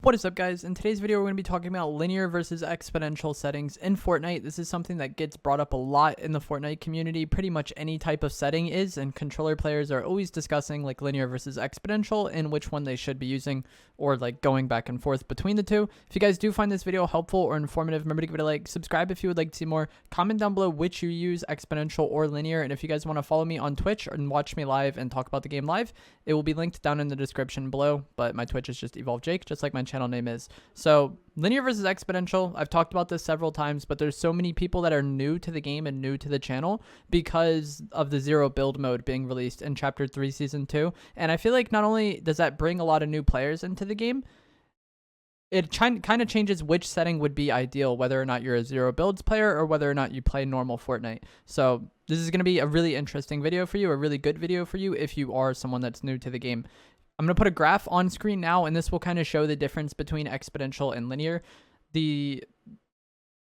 What is up, guys? In today's video, we're going to be talking about linear versus exponential settings in Fortnite. This is something that gets brought up a lot in the Fortnite community. Pretty much any type of setting is, and controller players are always discussing like linear versus exponential and which one they should be using, or like going back and forth between the two. If you guys do find this video helpful or informative, remember to give it a like, subscribe if you would like to see more, comment down below which you use, exponential or linear, and if you guys want to follow me on Twitch and watch me live and talk about the game live, it will be linked down in the description below, but my Twitch is just Evolve Jake, just like my channel name is. So linear versus exponential, I've talked about this several times, but there's so many people that are new to the game and new to the channel because of the zero build mode being released in Chapter 3 Season 2. And I feel like not only does that bring a lot of new players into the game, it kind of changes which setting would be ideal, whether or not you're a zero builds player or whether or not you play normal Fortnite. So this is going to be a really interesting video for you, a really good video for you if you are someone that's new to the game. I'm going to put a graph on screen now, and this will kind of show the difference between exponential and linear. The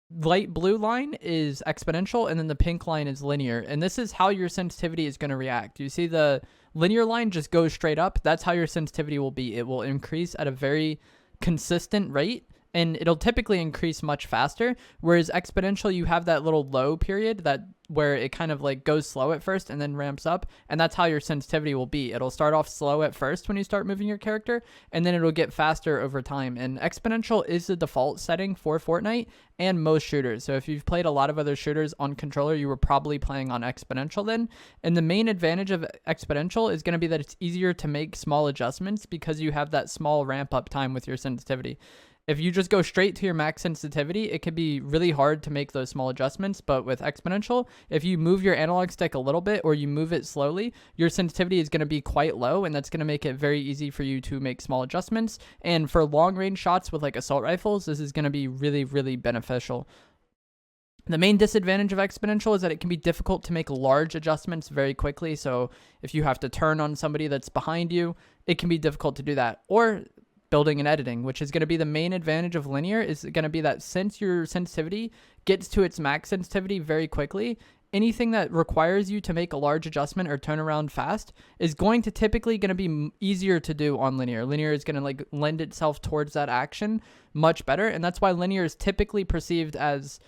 light blue line is exponential, and then the pink line is linear. And this is how your sensitivity is going to react. You see the linear line just goes straight up. That's how your sensitivity will be. It will increase at a very consistent rate, and it'll typically increase much faster, whereas exponential, you have that little low period where it kind of like goes slow at first and then ramps up, and that's how your sensitivity will be. It'll start off slow at first when you start moving your character, and then it'll get faster over time. And exponential is the default setting for Fortnite and most shooters. So if you've played a lot of other shooters on controller, you were probably playing on exponential then. And the main advantage of exponential is going to be that it's easier to make small adjustments because you have that small ramp up time with your sensitivity. If you just go straight to your max sensitivity, it can be really hard to make those small adjustments. But with exponential, if you move your analog stick a little bit or you move it slowly, your sensitivity is going to be quite low, and that's going to make it very easy for you to make small adjustments. And for long range shots with like assault rifles, this is going to be really, really beneficial. The main disadvantage of exponential is that it can be difficult to make large adjustments very quickly. So if you have to turn on somebody that's behind you, it can be difficult to do that. Or building and editing, which is going to be the main advantage of linear, is going to be that since your sensitivity gets to its max sensitivity very quickly, anything that requires you to make a large adjustment or turn around fast is going to typically going to be easier to do on linear. Linear is going to like lend itself towards that action much better, and that's why linear is typically perceived as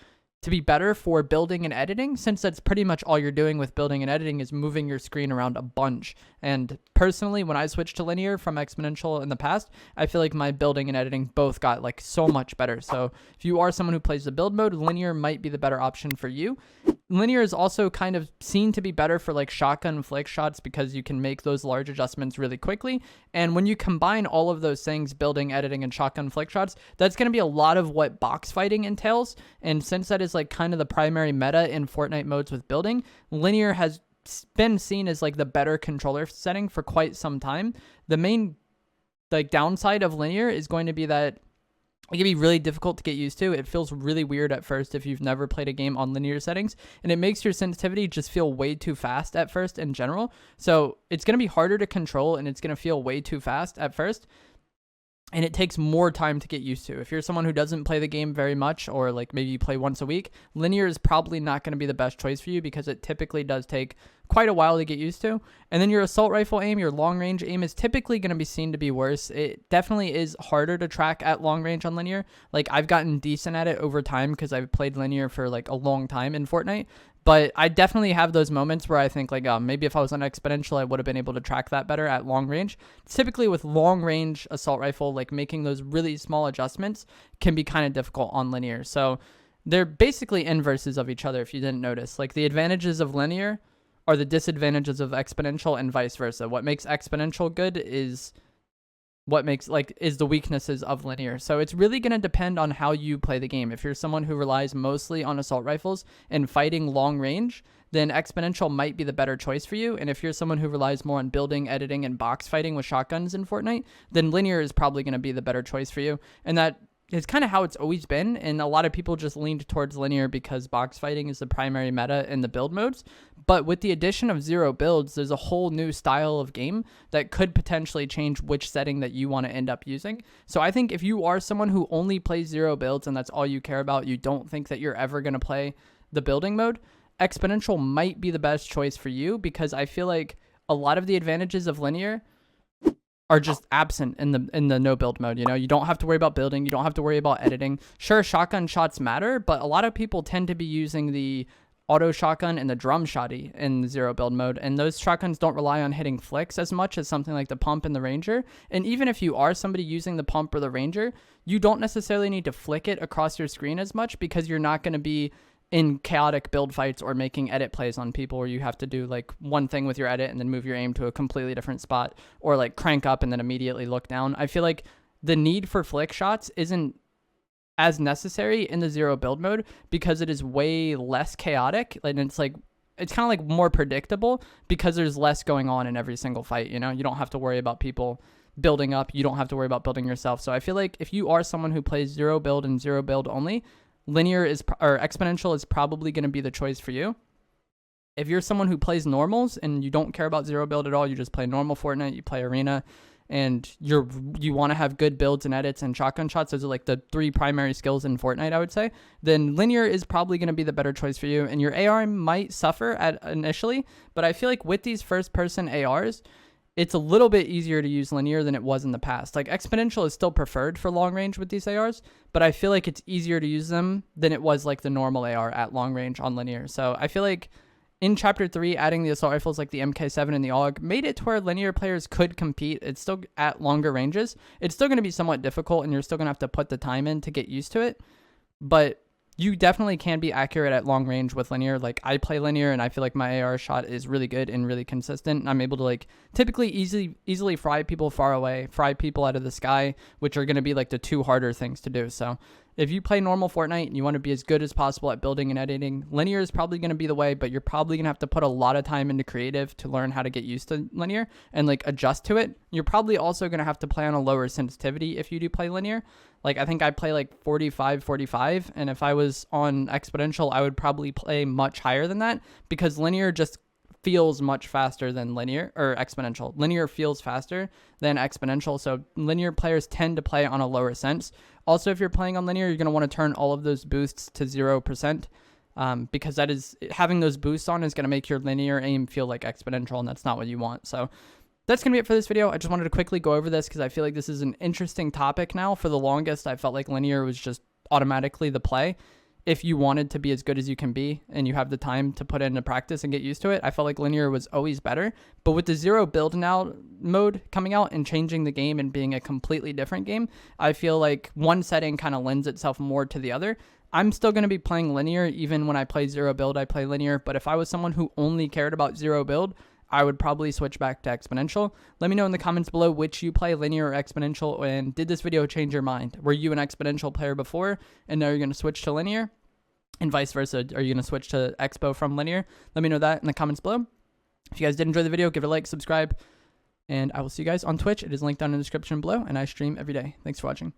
to be better for building and editing, since that's pretty much all you're doing with building and editing is moving your screen around a bunch. And personally, when I switched to linear from exponential in the past, I feel like my building and editing both got like so much better. So if you are someone who plays the build mode, linear might be the better option for you. Linear is also kind of seen to be better for like shotgun flick shots because you can make those large adjustments really quickly. And when you combine all of those things, building, editing, and shotgun flick shots, that's going to be a lot of what box fighting entails. And since that is like kind of the primary meta in Fortnite modes with building, linear has been seen as like the better controller setting for quite some time. The main like downside of linear is going to be that it can be really difficult to get used to. It feels really weird at first if you've never played a game on linear settings, and it makes your sensitivity just feel way too fast at first in general. So it's going to be harder to control, and it's going to feel way too fast at first, and it takes more time to get used to. If you're someone who doesn't play the game very much, or like maybe you play once a week, linear is probably not going to be the best choice for you because it typically does take quite a while to get used to. And then your assault rifle aim, your long range aim is typically going to be seen to be worse. It definitely is harder to track at long range on linear. Like I've gotten decent at it over time because I've played linear for like a long time in Fortnite. But I definitely have those moments where I think like, maybe if I was on exponential, I would have been able to track that better at long range. Typically with long range assault rifle, like making those really small adjustments can be kind of difficult on linear. So they're basically inverses of each other if you didn't notice. Like the advantages of linear are the disadvantages of exponential and vice versa. What makes exponential good is the weaknesses of linear. So it's really going to depend on how you play the game. If you're someone who relies mostly on assault rifles and fighting long range, then exponential might be the better choice for you. And if you're someone who relies more on building, editing, and box fighting with shotguns in Fortnite, then linear is probably going to be the better choice for you. And that is kind of how it's always been, and a lot of people just leaned towards linear because box fighting is the primary meta in the build modes. But with the addition of zero builds, there's a whole new style of game that could potentially change which setting that you want to end up using. So I think if you are someone who only plays zero builds and that's all you care about, you don't think that you're ever going to play the building mode, exponential might be the best choice for you, because I feel like a lot of the advantages of linear are just absent in the no build mode. You know, you don't have to worry about building, you don't have to worry about editing. Sure, shotgun shots matter, but a lot of people tend to be using the auto shotgun and the drum shotty in zero build mode, and those shotguns don't rely on hitting flicks as much as something like the pump and the ranger. And even if you are somebody using the pump or the ranger, you don't necessarily need to flick it across your screen as much, because you're not going to be in chaotic build fights or making edit plays on people where you have to do like one thing with your edit and then move your aim to a completely different spot, or like crank up and then immediately look down. I feel like the need for flick shots isn't as necessary in the zero build mode, because it is way less chaotic, and it's kind of like more predictable, because there's less going on in every single fight. You know, you don't have to worry about people building up, you don't have to worry about building yourself. So I feel like if you are someone who plays zero build and zero build only, linear or exponential is probably going to be the choice for you. If you're someone who plays normals and you don't care about zero build at all, you just play normal Fortnite, you play arena, and you want to have good builds and edits and shotgun shots, those are like the 3 primary skills in Fortnite, I would say, then linear is probably going to be the better choice for you. And your AR might suffer initially, but I feel like with these first person ARs, it's a little bit easier to use linear than it was in the past. Like exponential is still preferred for long range with these ARs, but I feel like it's easier to use them than it was like the normal AR at long range on linear. So I feel like in Chapter 3, adding the assault rifles like the MK7 and the AUG made it to where linear players could compete. It's still at longer ranges. It's still going to be somewhat difficult, and you're still going to have to put the time in to get used to it. But you definitely can be accurate at long range with linear. Like I play linear, and I feel like my AR shot is really good and really consistent. I'm able to like typically easily fry people far away, fry people out of the sky, which are going to be like the 2 harder things to do. So if you play normal Fortnite and you want to be as good as possible at building and editing, linear is probably going to be the way, but you're probably going to have to put a lot of time into creative to learn how to get used to linear and like adjust to it. You're probably also going to have to play on a lower sensitivity if you do play linear. Like I think I play like 45, and if I was on exponential, I would probably play much higher than that, because linear just feels much faster than linear or exponential. Linear feels faster than exponential, so linear players tend to play on a lower sense. Also, if you're playing on linear, you're going to want to turn all of those boosts to 0%, because that is, having those boosts on is going to make your linear aim feel like exponential, and that's not what you want. So that's going to be it for this video. I just wanted to quickly go over this because I feel like this is an interesting topic now. For the longest, I felt like linear was just automatically the play. If you wanted to be as good as you can be and you have the time to put into practice and get used to it, I felt like linear was always better. But with the zero build now mode coming out and changing the game and being a completely different game, I feel like one setting kind of lends itself more to the other. I'm still going to be playing linear. Even when I play zero build, I play linear. But if I was someone who only cared about zero build, I would probably switch back to exponential. Let me know in the comments below which you play, linear or exponential, and did this video change your mind? Were you an exponential player before and now you're going to switch to linear? And vice versa, are you going to switch to expo from linear? Let me know that in the comments below. If you guys did enjoy the video, give it a like, subscribe, and I will see you guys on Twitch. It is linked down in the description below, and I stream every day. Thanks for watching.